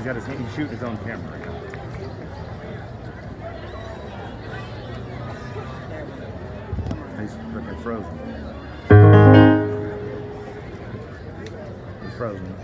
He's shooting his own camera right now. He's freaking frozen. He's frozen.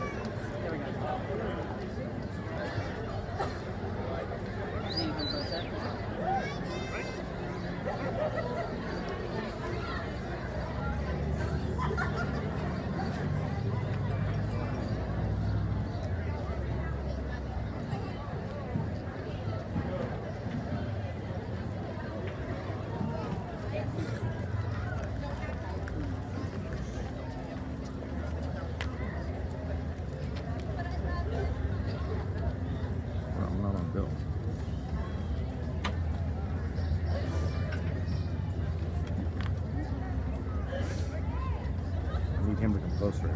Him to come closer.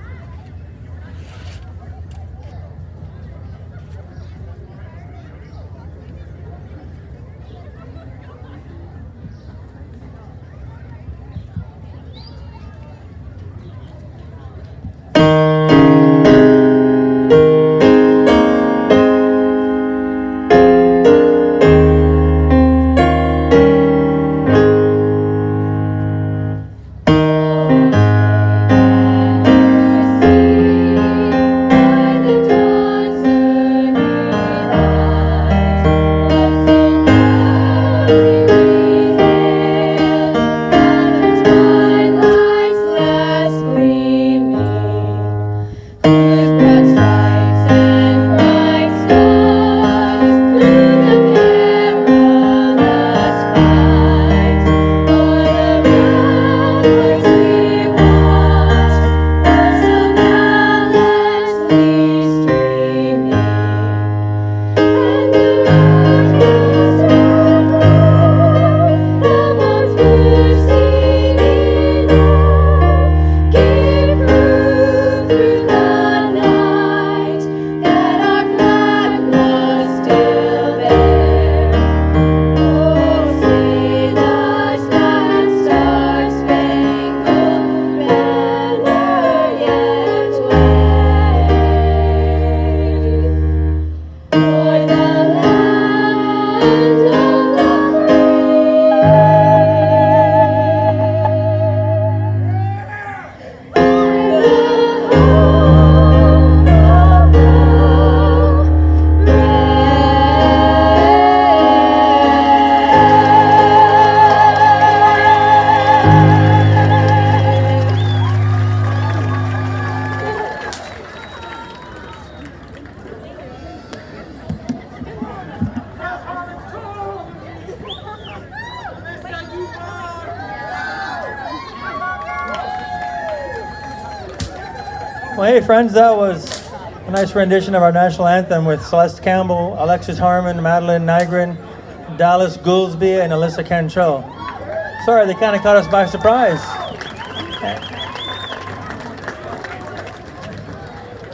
Well, hey friends, that was a nice rendition of our national anthem with Celeste Campbell, Alexis Harmon, Madeline Nygren, Dallas Goolsby, and Alyssa Cantrell. Sorry, they kind of caught us by surprise.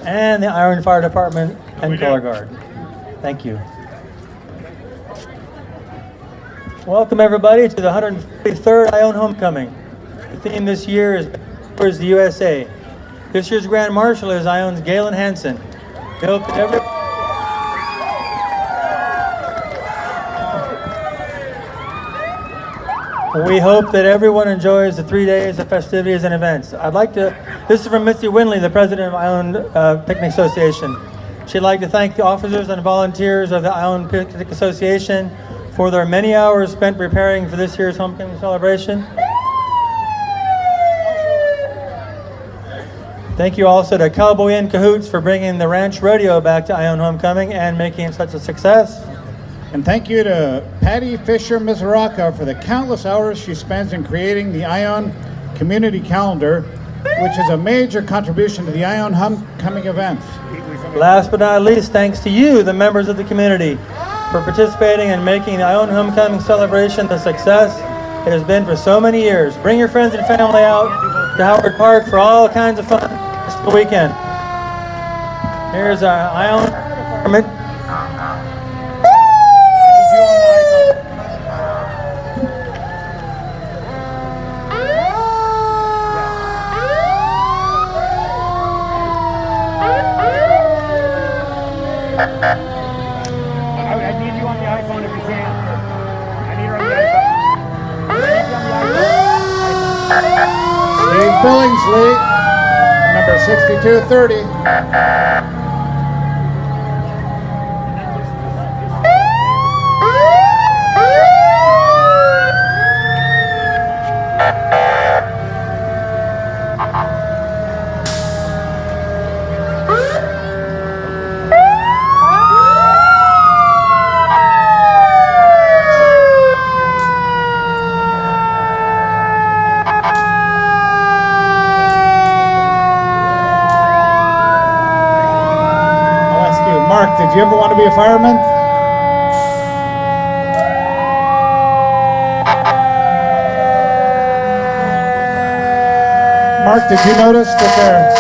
And the Iron Fire Department and Color Guard. Thank you. Welcome everybody to the 153rd Ione Homecoming. The theme this year is the USA. This year's Grand Marshal is Ione's Galen Hanson. We hope that everyone enjoys the 3 days of festivities and events. This is from Missy Winley, the president of Ione Picnic Association. She'd like to thank the officers and volunteers of the Ione Picnic Association for their many hours spent preparing for this year's homecoming celebration. Thank you also to Cowboy in Cahoots for bringing the Ranch Rodeo back to Ione Homecoming and making it such a success. And thank you to Patty Fisher Mizraca for the countless hours she spends in creating the Ione Community Calendar, which is a major contribution to the Ione Homecoming events. Last but not least, thanks to you, the members of the community, for participating and making the Ione Homecoming celebration the success it has been for so many years. Bring your friends and family out to Howard Park for all kinds of fun this weekend. Here's our Ione Department. Billingsley, number 6230. Mark, did you ever want to be a fireman? Mark, did you notice that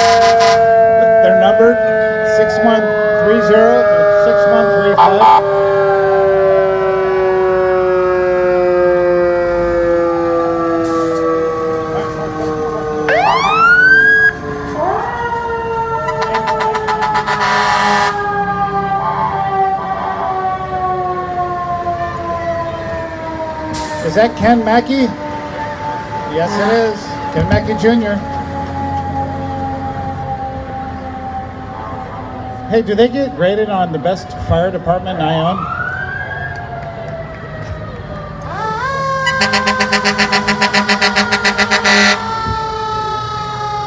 they're numbered 6130 to 6135? Is that Ken Mackey? Yes, it is. Ken Mackey Jr. Hey, do they get graded on the best fire department in Ione?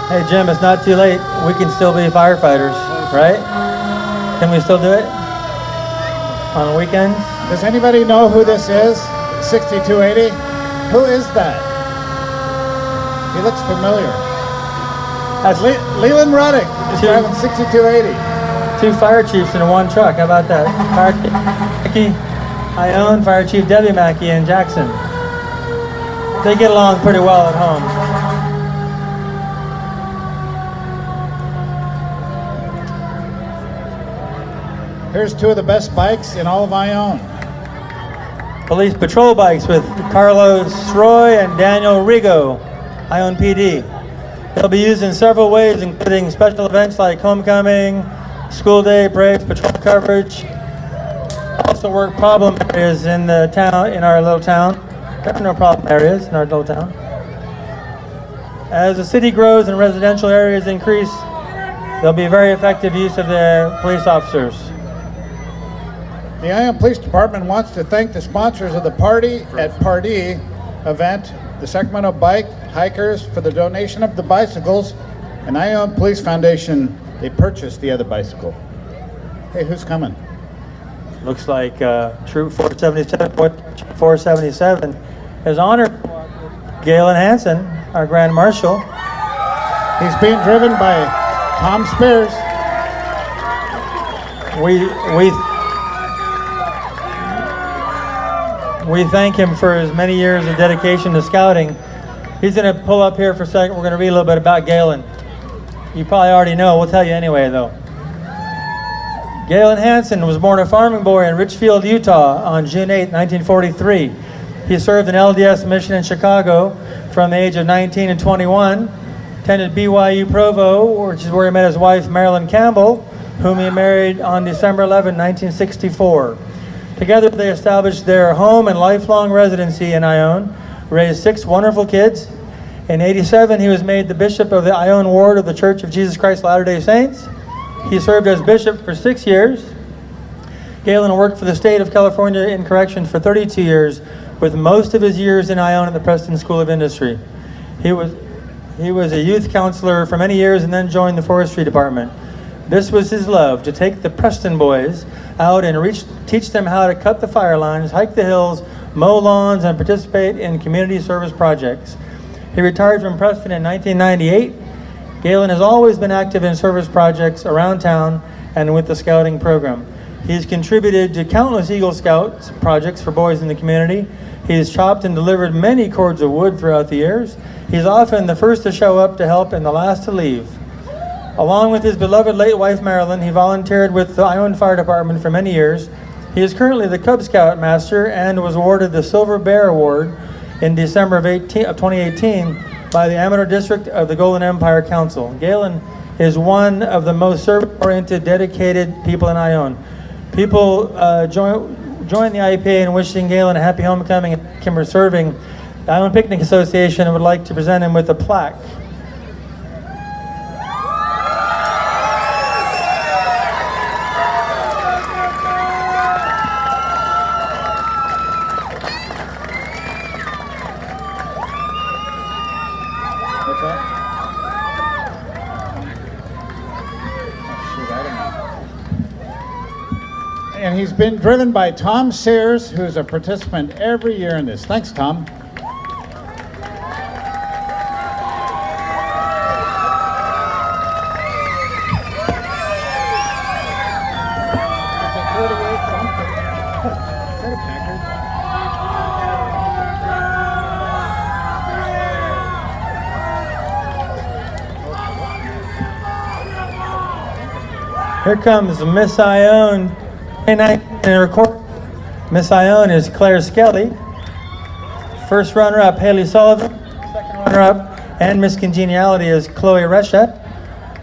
Hey Jim, it's not too late. We can still be firefighters, right? Can we still do it? On weekends? Does anybody know who this is? 6280? Who is that? He looks familiar. That's Leland Ruddick is driving 6280. 2 fire chiefs in one truck. How about that? Fire Chief Mackey, Ione, Fire Chief Debbie Mackey in Jackson. They get along pretty well at home. Here's 2 of the best bikes in all of Ione. Police patrol bikes with Carlos Roy and Daniel Rigo, Ione PD. They'll be used in several ways, including special events like homecoming, school day, parades, patrol coverage. Also work problem areas in the town, in our little town. There are no problem areas in our little town. As the city grows and residential areas increase, there'll be very effective use of the police officers. The Ione Police Department wants to thank the sponsors of the Party at Pardee event, the Sacramento Bike Hikers, for the donation of the bicycles, and Ione Police Foundation, they purchased the other bicycle. Hey, who's coming? Looks like Troop 477 has honored Galen Hanson, our Grand Marshal. He's being driven by Tom Spears. We thank him for his many years of dedication to scouting. He's going to pull up here for a second. We're going to read a little bit about Galen. You probably already know. We'll tell you anyway, though. Galen Hanson was born a farming boy in Richfield, Utah on June 8, 1943. He served an LDS mission in Chicago from the age of 19 and 21, attended BYU Provo, which is where he met his wife, Marilyn Campbell, whom he married on December 11, 1964. Together, they established their home and lifelong residency in Ione, raised 6 wonderful kids. In '87, he was made the bishop of the Ione ward of the Church of Jesus Christ of Latter-day Saints. He served as bishop for 6 years. Galen worked for the state of California in corrections for 32 years, with most of his years in Ione at the Preston School of Industry. He was a youth counselor for many years and then joined the forestry department. This was his love, to take the Preston boys out and teach them how to cut the fire lines, hike the hills, mow lawns, and participate in community service projects. He retired from Preston in 1998. Galen has always been active in service projects around town and with the scouting program. He's contributed to countless Eagle Scouts projects for boys in the community. He's chopped and delivered many cords of wood throughout the years. He's often the first to show up to help and the last to leave. Along with his beloved late wife Marilyn, he volunteered with the Ione Fire Department for many years. He is currently the Cub Scout Master and was awarded the Silver Bear Award in December of 2018 by the Amador District of the Golden Empire Council. Galen is one of the most service-oriented, dedicated people in Ione. People join the IPA in wishing Galen a happy homecoming and thank him for serving. The Ione Picnic Association would like to present him with a plaque. and he's been driven by Tom Sears, who's a participant every year in this. Thanks, Tom. Here comes Miss Ione. And her court. Miss Ione is Claire Skelly. First runner-up, Haley Sullivan. Second runner-up, and Miss Congeniality is Chloe Reschet.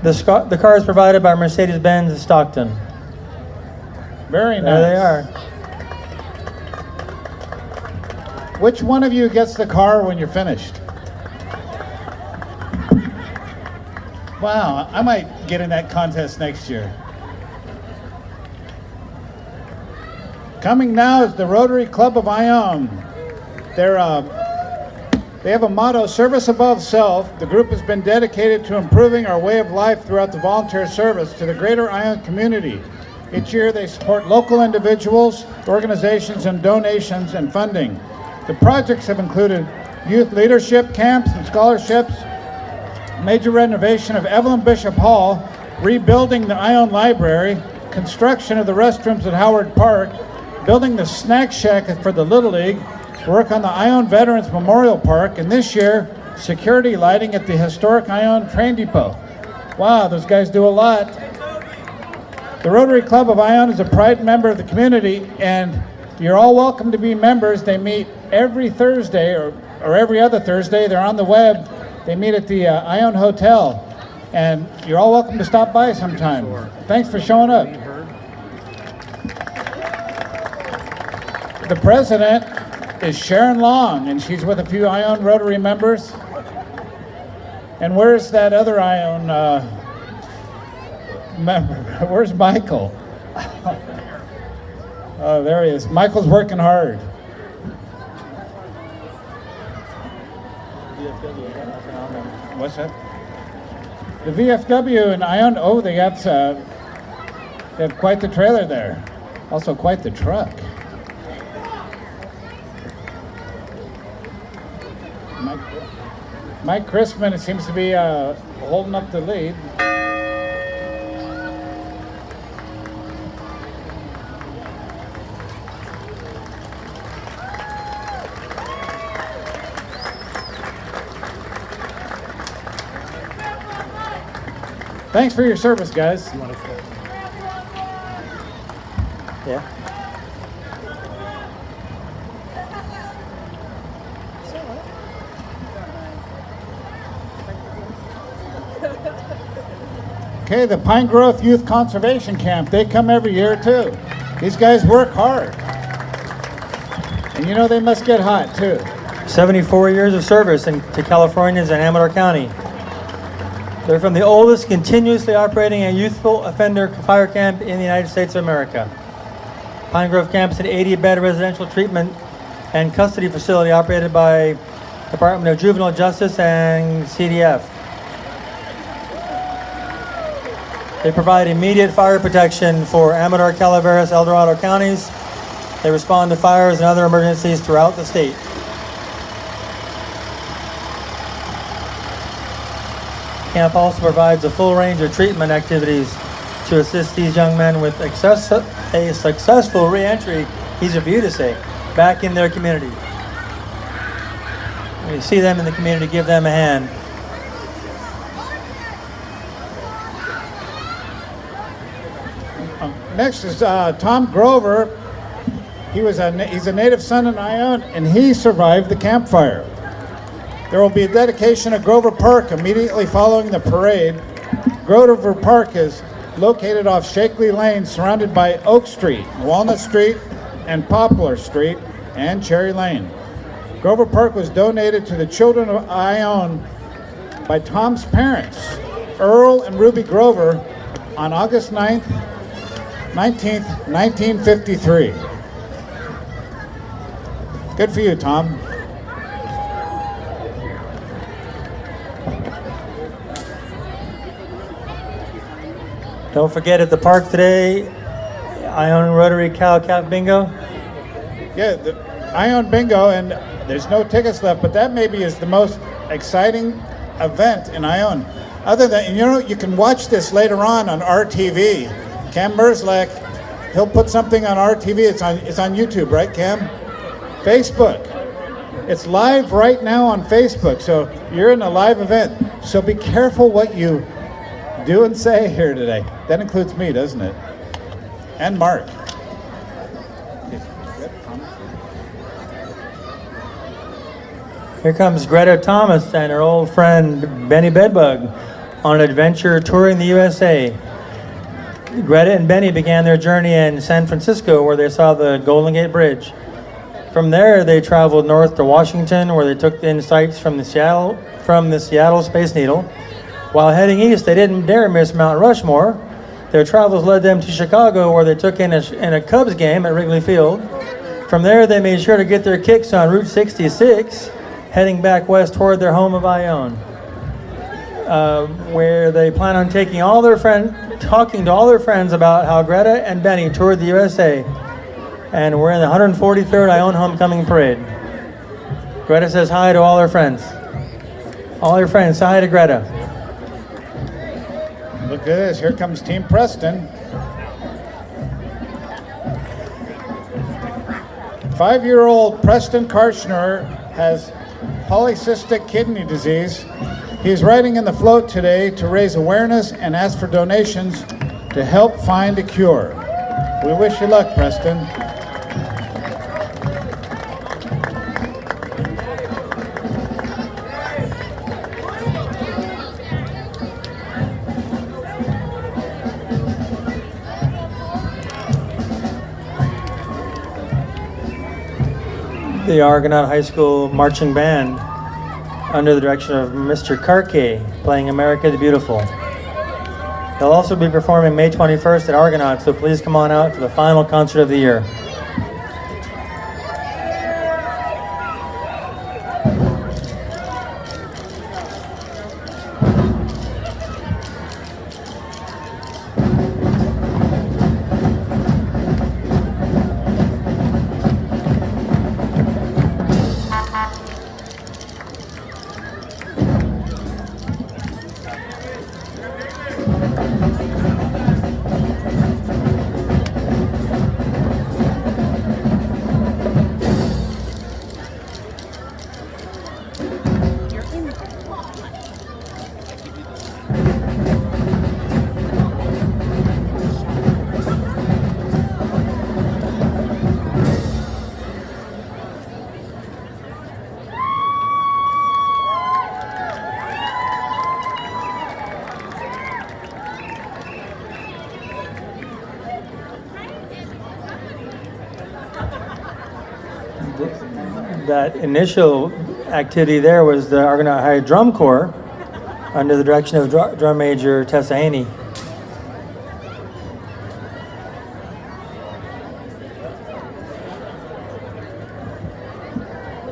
The car is provided by Mercedes-Benz Stockton. Very nice. There they are. Which one of you gets the car when you're finished? Wow, I might get in that contest next year. Coming now is the Rotary Club of Ione. They have a motto, service above self. The group has been dedicated to improving our way of life throughout the volunteer service to the greater Ione community. Each year they support local individuals, organizations, and donations and funding. The projects have included youth leadership camps and scholarships, major renovation of Evelyn Bishop Hall, rebuilding the Ione Library, construction of the restrooms at Howard Park, building the snack shack for the Little League, work on the Ione Veterans Memorial Park, and this year, security lighting at the historic Ione Train Depot. Wow, those guys do a lot. The Rotary Club of Ione is a proud member of the community, and you're all welcome to be members. They meet every Thursday or every other Thursday. They're on the web. They meet at the Ione Hotel, and you're all welcome to stop by sometime. Thanks for showing up. The president is Sharon Long, and she's with a few Ione Rotary members. And where's that other Ione member? Where's Michael? Oh, there he is. Michael's working hard. What's that? The VFW in Ione. Oh, they have quite the trailer there. Also quite the truck. Mike Chrisman seems to be holding up the lead. Thanks for your service, guys. Yeah. Okay, the Pine Grove Youth Conservation Camp, they come every year too. These guys work hard. And you know they must get hot too. 74 years of service to Californians in Amador County. They're from the oldest continuously operating a youthful offender fire camp in the United States of America. Pine Grove Camp is an 80-bed residential treatment and custody facility operated by Department of Juvenile Justice and CDF. They provide immediate fire protection for Amador, Calaveras, El Dorado counties. They respond to fires and other emergencies throughout the state. Camp also provides a full range of treatment activities to assist these young men with a successful re-entry, easy for you to say, back in their community. When you see them in the community, give them a hand. Next is Tom Grover. He's a native son in Ione, and he survived the campfire. There will be a dedication at Grover Park immediately following the parade. Grover Park is located off Shakely Lane, surrounded by Oak Street, Walnut Street, and Poplar Street, and Cherry Lane. Grover Park was donated to the children of Ione by Tom's parents, Earl and Ruby Grover, on August 19th, 1953. Good for you, Tom. Don't forget at the park today, Ione Rotary Cow Calf Bingo. Yeah, the Ione Bingo, and there's no tickets left, but that maybe is the most exciting event in Ione. Other than, you can watch this later on RTV. Cam Merzlak, he'll put something on RTV. It's on YouTube, right, Cam? Facebook. It's live right now on Facebook, so you're in a live event. So be careful what you do and say here today. That includes me, doesn't it? And Mark. Here comes Greta Thomas and her old friend Benny Bedbug on an adventure touring the USA. Greta and Benny began their journey in San Francisco, where they saw the Golden Gate Bridge. From there, they traveled north to Washington, where they took in sights from the Seattle Space Needle. While heading east, they didn't dare miss Mount Rushmore. Their travels led them to Chicago, where they took in a Cubs game at Wrigley Field. From there, they made sure to get their kicks on Route 66, heading back west toward their home of Ione, where they plan on talking to all their friends about how Greta and Benny toured the USA. And we're in the 143rd Ione Homecoming Parade. Greta says hi to all her friends. All your friends, say hi to Greta. Look at this, here comes Team Preston. 5-year-old Preston Karchner has polycystic kidney disease. He's riding in the float today to raise awareness and ask for donations to help find a cure. We wish you luck, Preston. The Argonaut High School Marching Band, under the direction of Mr. Karke, playing America the Beautiful. They'll also be performing May 21st at Argonaut, so please come on out for the final concert of the year. That initial activity there was the Argonaut High Drum Corps under the direction of Drum Major Tessa Haney.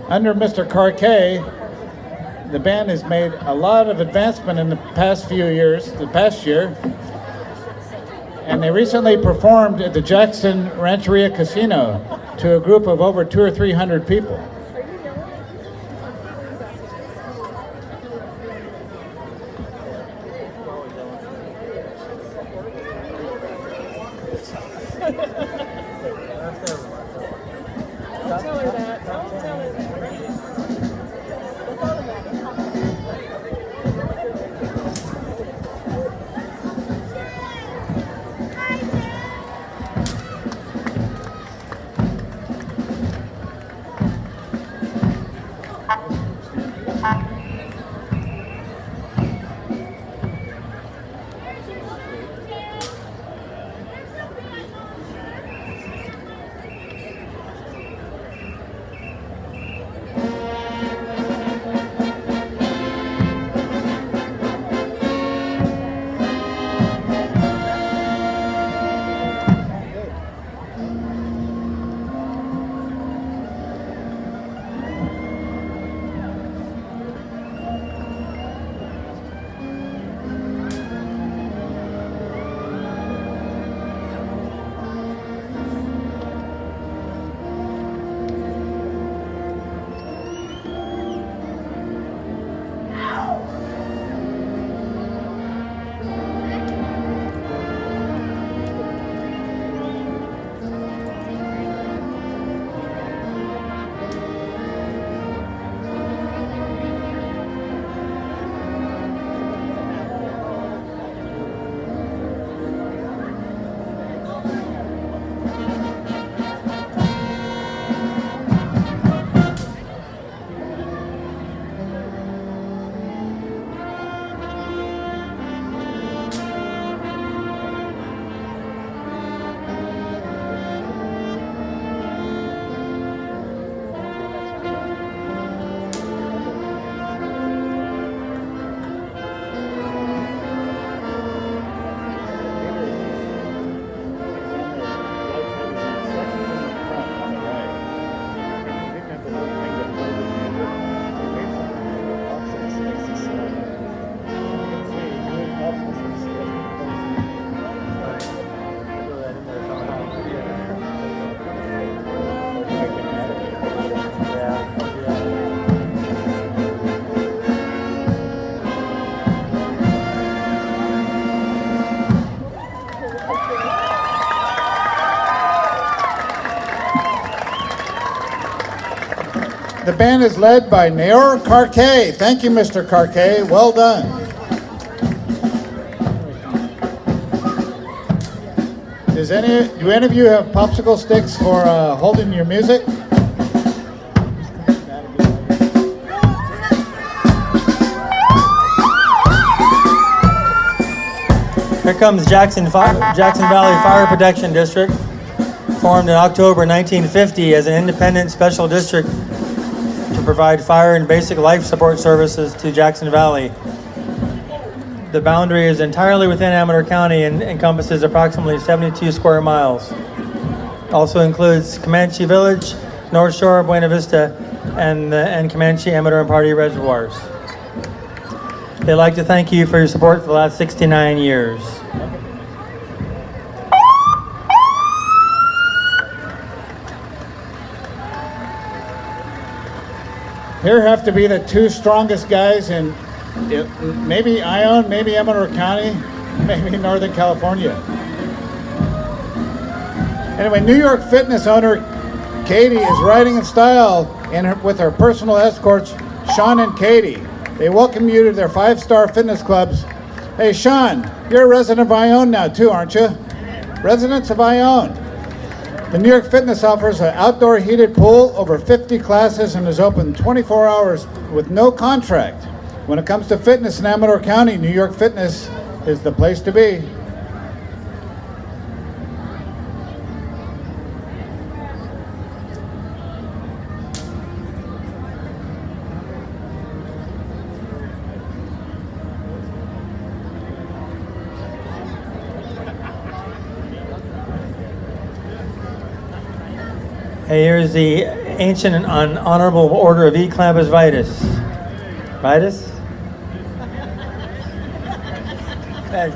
Under Mr. Karke, the band has made a lot of advancement in the past year, and they recently performed at the Jackson Rancheria Casino to a group of over 200 or 300 people. the band is led by Naor Karkay. Thank you, Mr. Karkay. Well done. Do any of you have popsicle sticks for holding your music? Here comes Jackson Valley Fire Protection District, formed in October 1950 as an independent special district to provide fire and basic life support services to Jackson Valley. The boundary is entirely within Amador County and encompasses approximately 72 square miles. Also includes Comanche Village, North Shore, Buena Vista, and Comanche, Amador, and Pardee reservoirs. They'd like to thank you for your support for the last 69 years. Here have to be the two strongest guys in maybe Ione, maybe Amador County, maybe Northern California. Anyway, New York fitness owner Katie is riding in style with her personal escorts, Sean and Katie. They welcome you to their 5-star fitness clubs. Hey, Sean, you're a resident of Ione now too, aren't you? Residents of Ione. The New York Fitness offers an outdoor heated pool, over 50 classes, and is open 24 hours with no contract. When it comes to fitness in Amador County, New York Fitness is the place to be. Hey, here's the ancient and honorable order of E. Clavis Vitus. Vitus?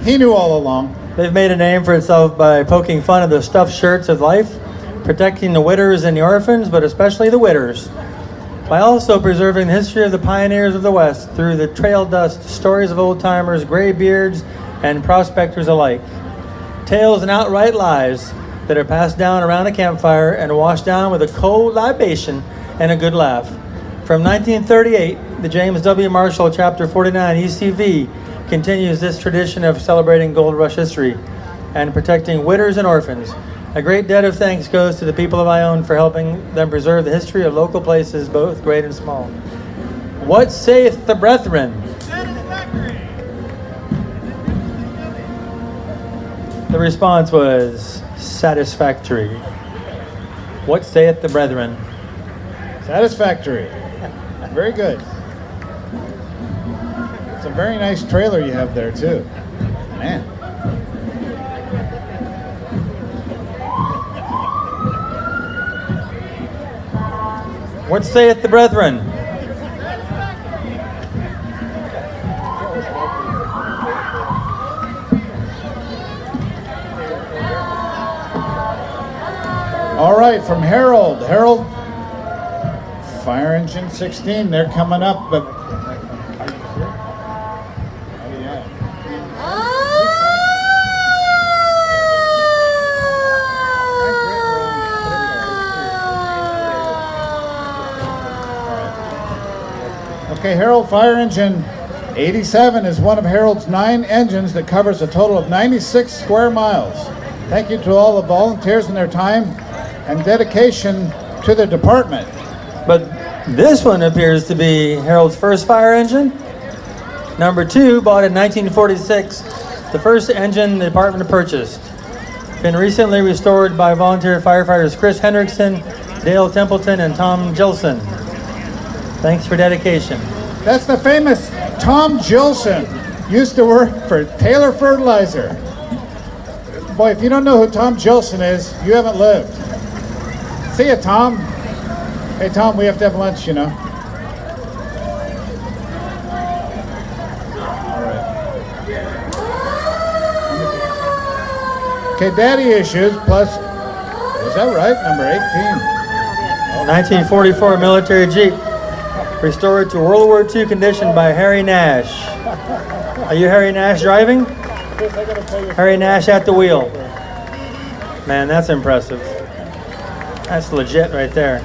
He knew all along. They've made a name for itself by poking fun at the stuffed shirts of life, protecting the widows and the orphans, but especially the widders, by also preserving the history of the pioneers of the West through the trail dust, stories of old-timers, gray beards, and prospectors alike. Tales and outright lies that are passed down around a campfire and washed down with a cold libation and a good laugh. From 1938, the James W. Marshall Chapter 49 ECV continues this tradition of celebrating Gold Rush history and protecting widows and orphans. A great debt of thanks goes to the people of Ione for helping them preserve the history of local places, both great and small. What saith the brethren? The response was satisfactory. What saith the brethren? Satisfactory. Very good. It's a very nice trailer you have there too. Man. What saith the brethren? All right, from Harold. Harold, Fire Engine 16, they're coming up, but okay, Harold Fire Engine 87 is one of Harold's 9 engines that covers a total of 96 square miles. Thank you to all the volunteers and their time and dedication to the department. But this one appears to be Harold's first fire engine. Number 2, bought in 1946, the first engine the department purchased. Been recently restored by volunteer firefighters Chris Hendrickson, Dale Templeton, and Tom Gilson. Thanks for dedication. That's the famous Tom Gilson. Used to work for Taylor Fertilizer. Boy, if you don't know who Tom Gilson is, you haven't lived. See ya, Tom. Hey, Tom, we have to have lunch, you know. All right. Okay, daddy issues plus, is that right? Number 18. 1944 military Jeep, restored to World War II condition by Harry Nash. Are you Harry Nash driving? Harry Nash at the wheel. Man, that's impressive. That's legit right there.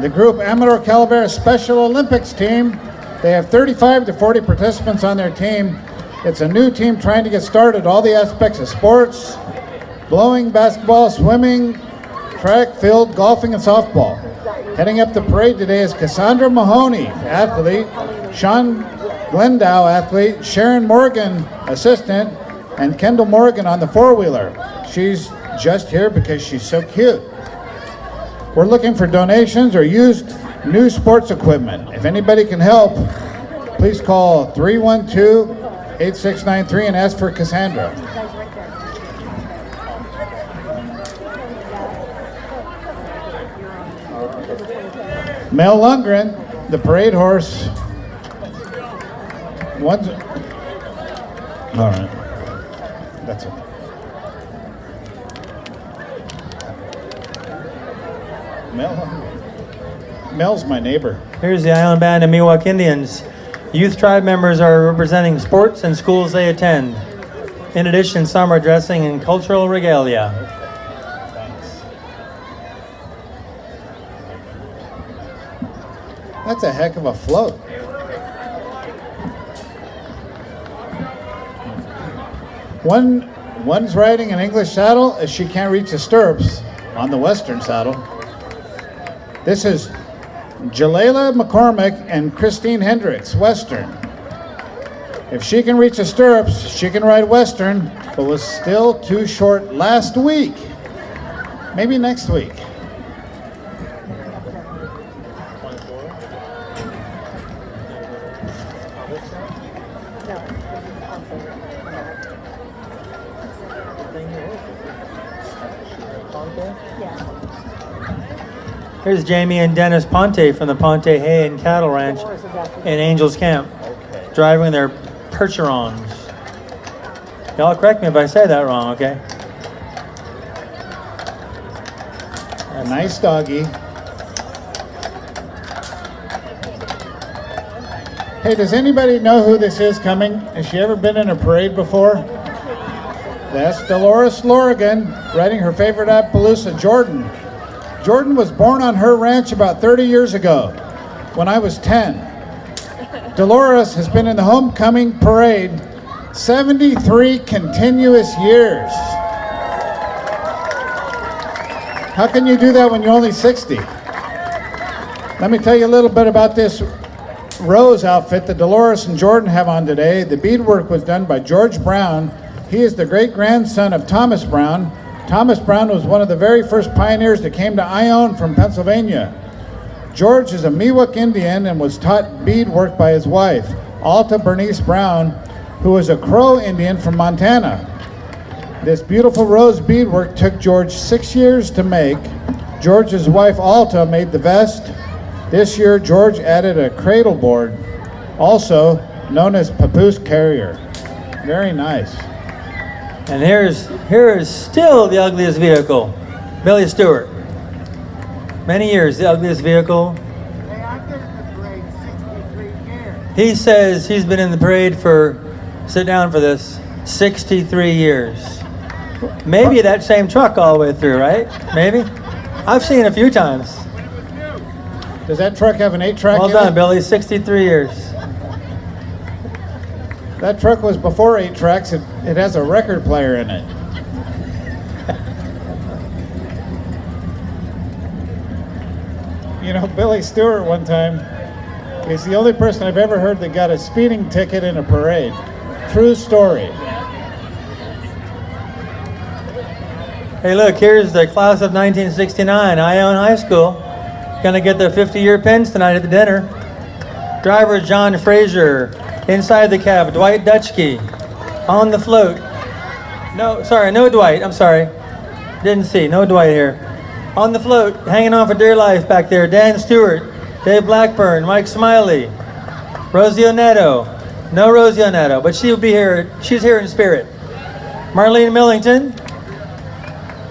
the group Amador Calaveras Special Olympics team. They have 35 to 40 participants on their team. It's a new team trying to get started. All the aspects of sports, blowing, basketball, swimming, track, field, golfing, and softball. Heading up the parade today is Cassandra Mahoney, athlete, Sean Glendow, athlete, Sharon Morgan, assistant, and Kendall Morgan on the four-wheeler. She's just here because she's so cute. We're looking for donations or used new sports equipment. If anybody can help, please call 312-8693 and ask for Cassandra. Mel Lundgren, the parade horse. One's all right. That's it. Mel's my neighbor. Here's the Ione Band of Miwok Indians. Youth tribe members are representing sports and schools they attend. In addition, some are dressing in cultural regalia. That's a heck of a float. One's riding an English saddle as she can't reach the stirrups on the Western saddle. This is Jalala McCormick and Christine Hendricks, Western. If she can reach the stirrups, she can ride Western, but was still too short last week. Maybe next week. Here's Jamie and Dennis Ponte from the Ponte Hay and Cattle Ranch in Angels Camp, driving their Percherons. Y'all correct me if I say that wrong, okay? A nice doggy. Hey, does anybody know who this is coming? Has she ever been in a parade before? That's Dolores Lorigan, riding her favorite Appaloosa, Jordan. Jordan was born on her ranch about 30 years ago, when I was 10. Dolores has been in the homecoming parade 73 continuous years. How can you do that when you're only 60? Let me tell you a little bit about this Rose outfit that Dolores and Jordan have on today. The beadwork was done by George Brown. He is the great-grandson of Thomas Brown. Thomas Brown was one of the very first pioneers that came to Ione from Pennsylvania. George is a Miwok Indian and was taught beadwork by his wife, Alta Bernice Brown, who was a Crow Indian from Montana. This beautiful rose beadwork took George 6 years to make. George's wife, Alta, made the vest. This year, George added a cradle board, also known as papoose carrier. Very nice. And here is still the ugliest vehicle, Billy Stewart. Many years, the ugliest vehicle. Hey, I've been in the parade 63 years. He says he's been in the parade for, sit down for this, 63 years. Maybe that same truck all the way through, right? Maybe? I've seen it a few times. Does that truck have an 8-track Well in it? done, Billy, 63 years. That truck was before 8 tracks. It has a record player in it. You know, Billy Stewart one time is the only person I've ever heard that got a speeding ticket in a parade. True story. Hey, look, here's the class of 1969, Ione High School. Gonna get their 50-year pins tonight at the dinner. Driver John Frazier. Inside the cab, Dwight Dutchke. On the float. No Dwight, I'm sorry. Didn't see, no Dwight here. On the float, hanging on for dear life back there, Dan Stewart, Dave Blackburn, Mike Smiley, Rosie Oneto. No Rosie Oneto, but she'll be here, she's here in spirit. Marlene Millington,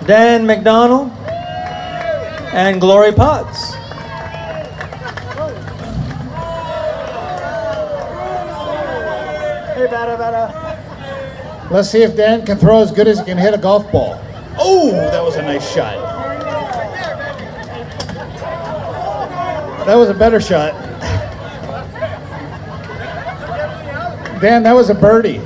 Dan McDonald, and Glory Potts. Hey, Bada. Let's see if Dan can throw as good as he can hit a golf ball. Oh, that was a nice shot. That was a better shot. Dan, that was a birdie.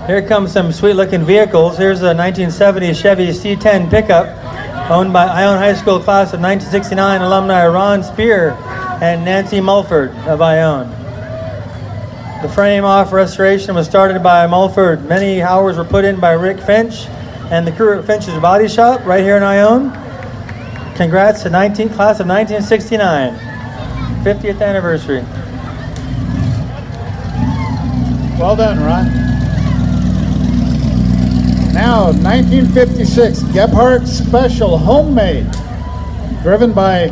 Here comes some sweet-looking vehicles. Here's a 1970 Chevy C10 Pickup, owned by Ione High School class of 1969 alumni Ron Spear and Nancy Mulford of Ione. The frame-off restoration was started by Mulford. Many hours were put in by Rick Finch and the crew at Finch's Body Shop right here in Ione. Congrats to class of 1969, 50th anniversary. Well done, Ron. Now, 1956 Gebhardt Special Homemade, driven by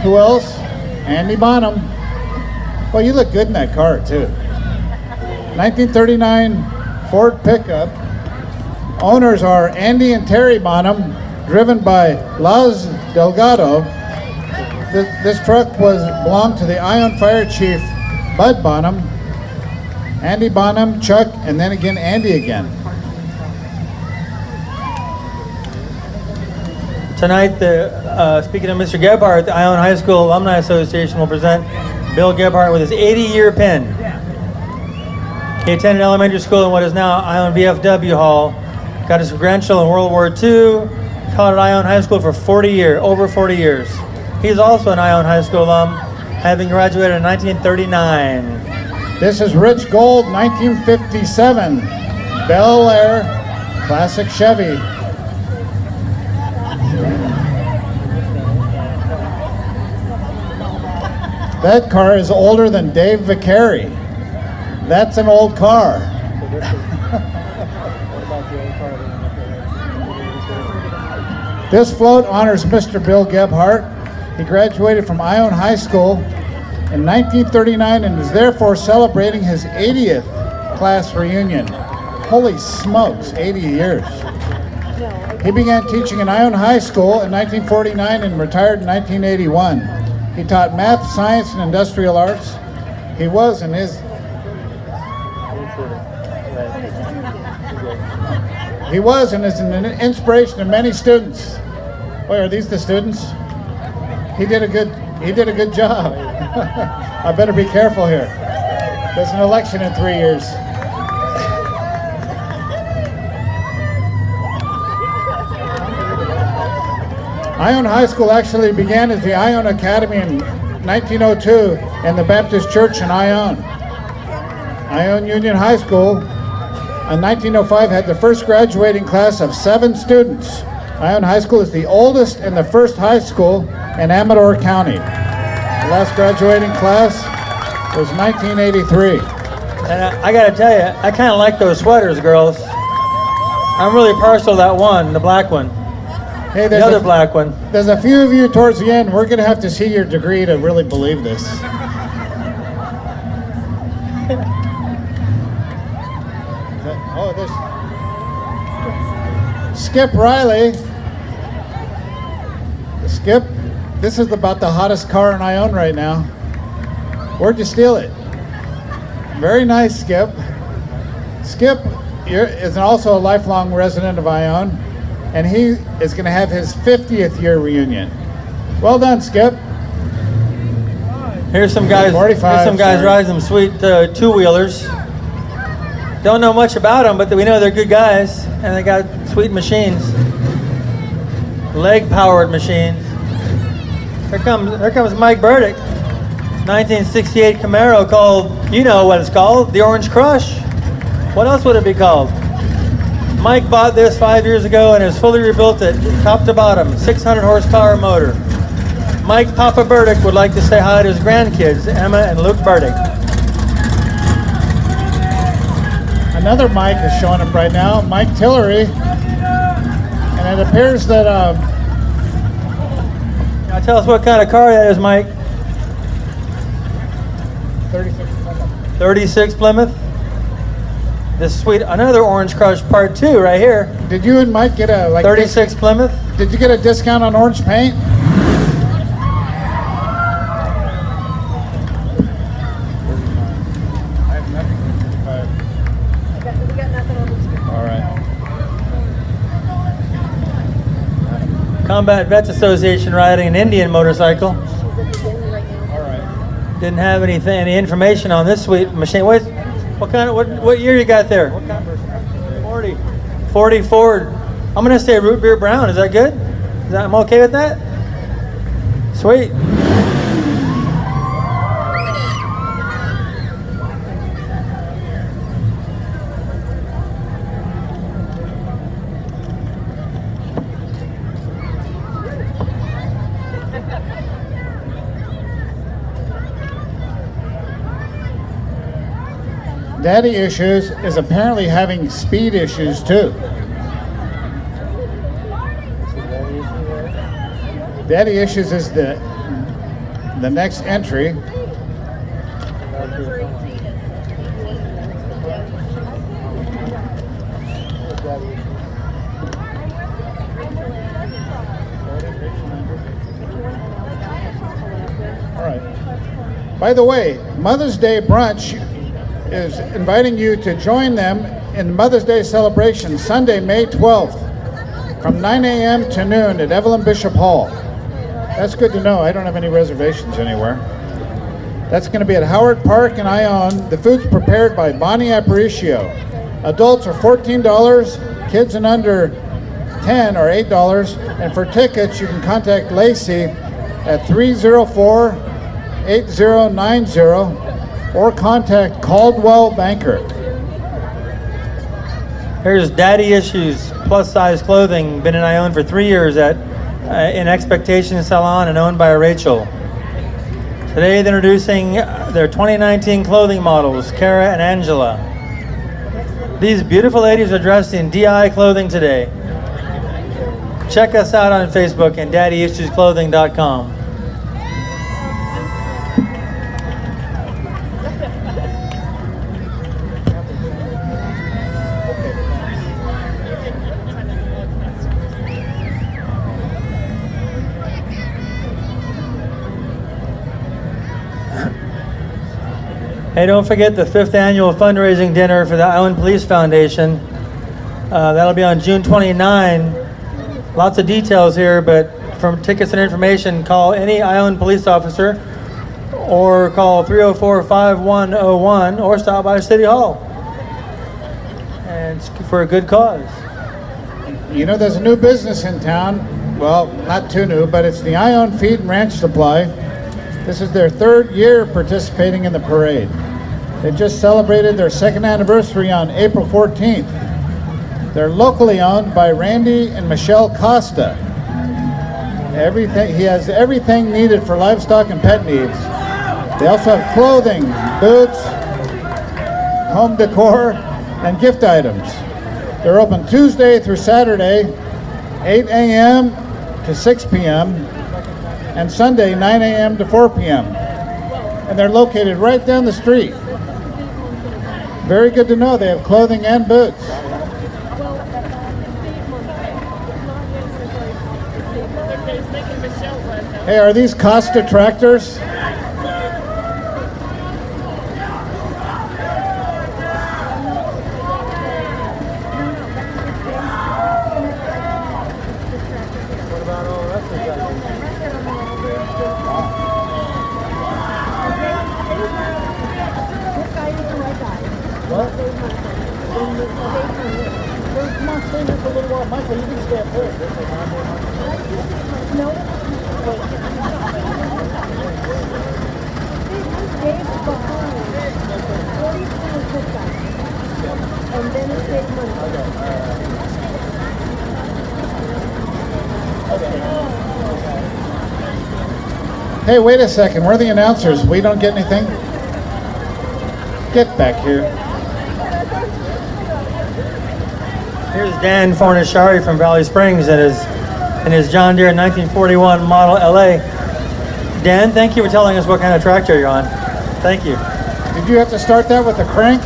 who else? Andy Bonham. Well, you look good in that car too. 1939 Ford Pickup. Owners are Andy and Terry Bonham, driven by Laz Delgado. This truck belonged to the Ione Fire Chief Bud Bonham, Andy Bonham, Chuck, and then again Andy again. Tonight, speaking of Mr. Gebhardt, the Ione High School Alumni Association will present Bill Gebhardt with his 80-year pin. He attended elementary school in what is now Ione VFW Hall, got his credential in World War II, taught at Ione High School for over 40 years. He's also an Ione High School alum, having graduated in 1939. This is Rich Gold, 1957, Bel Air Classic Chevy. That car is older than Dave Vicari. That's an old car. This float honors Mr. Bill Gebhardt. He graduated from Ione High School in 1939 and is therefore celebrating his 80th class reunion. Holy smokes, 80 years. He began teaching in Ione High School in 1949 and retired in 1981. He taught math, science, and industrial arts. He was and is an inspiration to many students. Boy, are these the students? He did a good job. I better be careful here. There's an election in 3 years. Ione High School actually began as the Ione Academy in 1902 in the Baptist Church in Ione. Ione Union High School in 1905 had the first graduating class of 7 students. Ione High School is the oldest and the first high school in Amador County. The last graduating class was 1983. And I gotta tell you, I kind of like those sweaters, girls. I'm really partial to that one, the black one. Hey, The other black one. There's a few of you towards the end. We're going to have to see your degree to really believe this. Skip Riley. Skip, this is about the hottest car in Ione right now. Where'd you steal it? Very nice, Skip. Skip is also a lifelong resident of Ione, and he is going to have his 50th year reunion. Well done, Skip. Here's some guys. 45, Here's some guys sorry. riding some sweet two-wheelers. Don't know much about them, but we know they're good guys, and they got sweet machines, leg-powered machines. Here comes Mike Burdick, 1968 Camaro called, you know what it's called, the Orange Crush. What else would it be called? Mike bought this 5 years ago and has fully rebuilt it, top to bottom, 600 horsepower motor. Mike Papa Burdick would like to say hi to his grandkids, Emma and Luke Burdick. Another Mike is showing up right now, Mike Tillery. And it appears that, Now tell us what kind of car that is, Mike. 36 Plymouth. 36 Plymouth. This sweet, another Orange Crush Part 2 right here. Did you and Mike get a 36 Plymouth. Did you get a discount on orange paint? I have nothing. We got nothing on this. All right. Combat Vets Association riding an Indian motorcycle. All right. Didn't have any information on this sweet machine. What year you got there? What kind of 40 Ford. I'm gonna say root beer brown. Is that good? I'm okay with that? Sweet. Daddy Issues is apparently having speed issues too. Daddy Issues is the next entry. All right. By the way, Mother's Day brunch is inviting you to join them in Mother's Day celebration Sunday, May 12th from 9 a.m. to noon at Evelyn Bishop Hall. That's good to know. I don't have any reservations anywhere. That's going to be at Howard Park in Ione. The food's prepared by Bonnie Aparicio. Adults are $14, kids and under 10 are $8, and for tickets you can contact Lacey at 304-8090 or contact Caldwell Banker. Here's Daddy Issues plus size clothing. Been in Ione for 3 years at in Expectation Salon and owned by Rachel. Today they're introducing their 2019 clothing models, Kara and Angela. These beautiful ladies are dressed in DI clothing today. Check us out on Facebook and daddyissuesclothing.com. Hey, don't forget the 5th annual fundraising dinner for the Ione Police Foundation. That'll be on June 29. Lots of details here, but for tickets and information, call any Ione police officer or call 304-5101 or stop by City Hall. And it's for a good cause. You know, there's a new business in town. Well, not too new, but it's the Ione Feed and Ranch Supply. This is their 3rd year participating in the parade. They just celebrated their 2nd anniversary on April 14th. They're locally owned by Randy and Michelle Costa. He has everything needed for livestock and pet needs. They also have clothing, boots, home decor, and gift items. They're open Tuesday through Saturday, 8 a.m. to 6 p.m., and Sunday, 9 a.m. to 4 p.m. And they're located right down the street. Very good to know they have clothing and boots. Hey, are these Costa tractors? Michael, you can stay up there. No. And then it's Dave money. Hey, wait a second. We're the announcers. We don't get anything? Get back here. Here's Dan Fornishari from Valley Springs in his John Deere 1941 model LA. Dan, thank you for telling us what kind of tractor you're on. Thank you. Did you have to start that with a crank?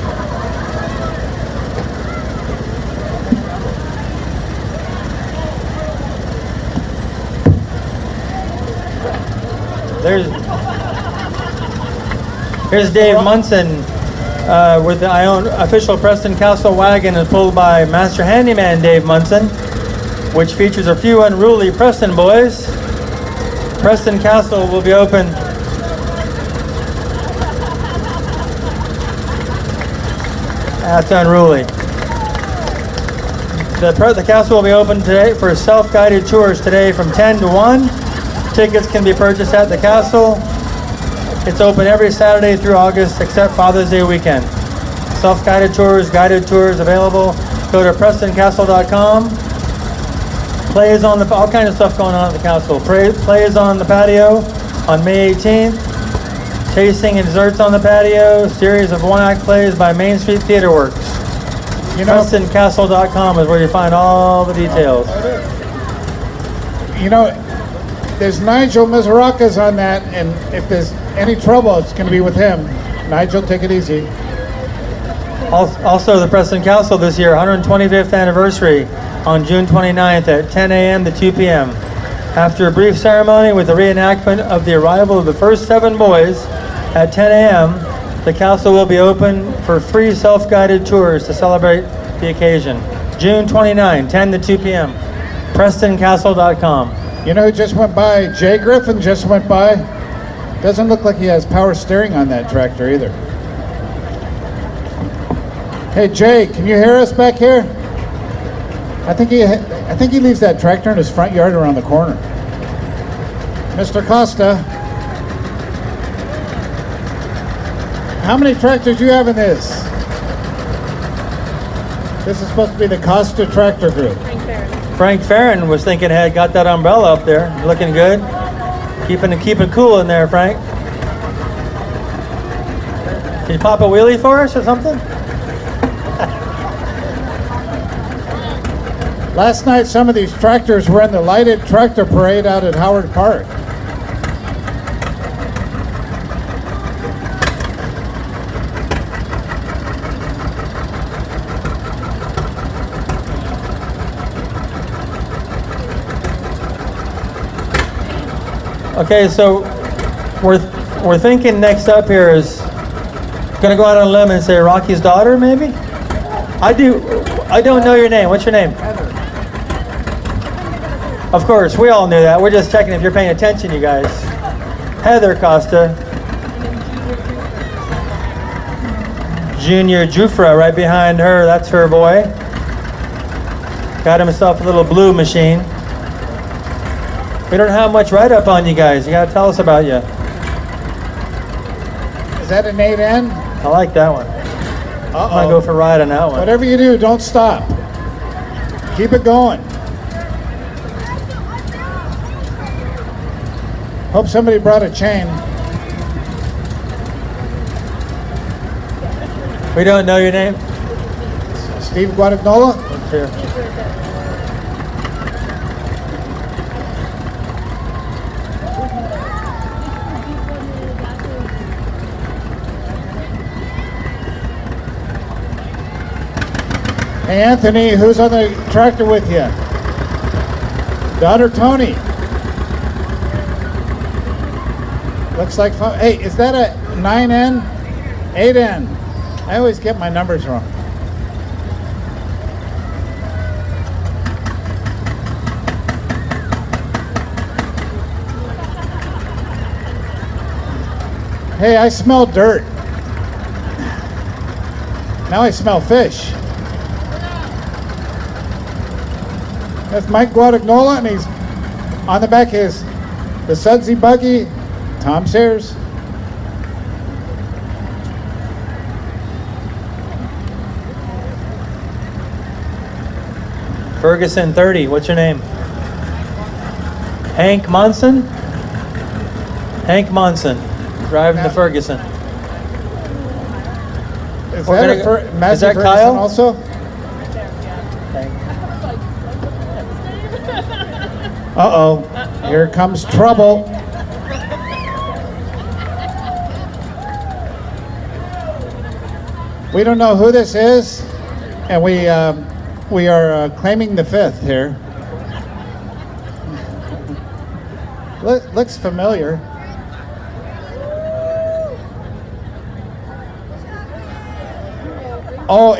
Here's Dave Munson with the Ione official Preston Castle wagon is pulled by Master Handyman Dave Munson which features a few unruly Preston boys. Preston Castle will be open That's unruly. The castle will be open today for self-guided tours today from 10 to 1. Tickets can be purchased at the castle. It's open every Saturday through August except Father's Day weekend. Self-guided tours, guided tours available. Go to PrestonCastle.com. Play is on all kinds of stuff going on at the castle. Play is on the patio on May 18th. Tasting and desserts on the patio. Series of one-act plays by Main Street Theater Works. PrestonCastle.com is where you find all the details. You know, there's Nigel Mizrakas on that, and if there's any trouble, it's going to be with him. Nigel, take it easy. Also, the Preston Castle this year, 125th anniversary on June 29th at 10 a.m. to 2 p.m. After a brief ceremony with a reenactment of the arrival of the first 7 boys at 10 a.m., the castle will be open for free self-guided tours to celebrate the occasion. June 29, 10 to 2 p.m. PrestonCastle.com. You know who just went by? Jay Griffin just went by. Doesn't look like he has power steering on that tractor either. Hey Jay, can you hear us back here? I think he leaves that tractor in his front yard around the corner. Mr. Costa, how many tractors do you have in this? This is supposed to be the Costa Tractor Group. Frank Farron was thinking ahead, got that umbrella up there, looking good. Keeping it cool in there, Frank. Can you pop a wheelie for us or something? Last night, some of these tractors were in the lighted tractor parade out at Howard Park. Okay, so we're thinking next up here is gonna go out on a limb and say Rocky's daughter, maybe? I don't know your name. What's your name? Of course, we all knew that. We're just checking if you're paying attention, you guys. Heather Costa. Junior Jufra right behind her. That's her boy. Got himself a little blue machine. We don't have much write-up on you guys. You gotta tell us about you. Is that an 8N? I like that one. I'm gonna go for a ride on that one. Whatever you do, don't stop. Keep it going. Hope somebody brought a chain. We don't know your name? Steve Guadagnola? Let's hear. Hey Anthony, who's on the tractor with you? Daughter Tony. Looks like fun. Hey, is that a 9N? 8N? I always get my numbers wrong. Hey, I smell dirt. Now I smell fish. That's Mike Guadagnola, and he's on the back is the Sudsy Buggy, Tom Sayers. Ferguson 30, what's your name? Hank Monson? Hank Monson, driving the Ferguson. Is We're that, gonna- Massey is that Ferguson Kyle? also? Uh-oh, here comes trouble. We don't know who this is, and we are claiming the 5th here. Looks familiar. Oh,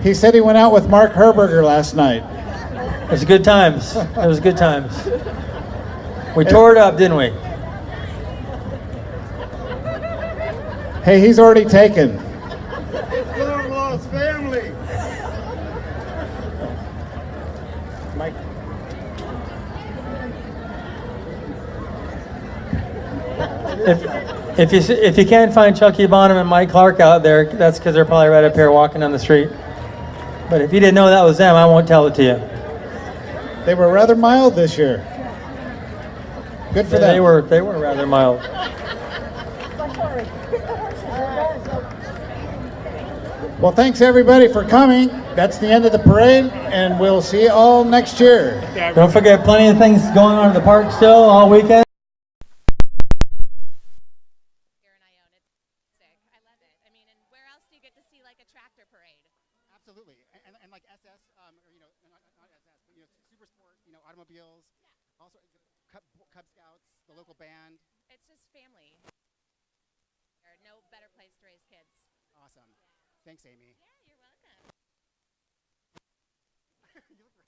He said he went out with Mark Herberger last night. It was good times. It was good times. We tore it up, didn't we? Hey, he's already taken. Long lost family. Mike. If you can't find Chucky Bonham and Mike Clark out there, that's because they're probably right up here walking down the street. But if you didn't know that was them, I won't tell it to you. They were rather mild this year. Good for them. They were rather mild. Well, thanks everybody for coming. That's the end of the parade, and we'll see you all next year. Don't forget, plenty of things going on at the park still all weekend. Here in Ione, it's sick. I love it. I mean, and where else do you get to see like a tractor parade? Absolutely, and like SS, or not SS, but super sport, automobiles. Yeah. Also, Cub Scouts, the local band. It's just family. There's no better place to raise kids. Awesome. Yeah. Thanks, Amy. Yeah, you're welcome. You look great.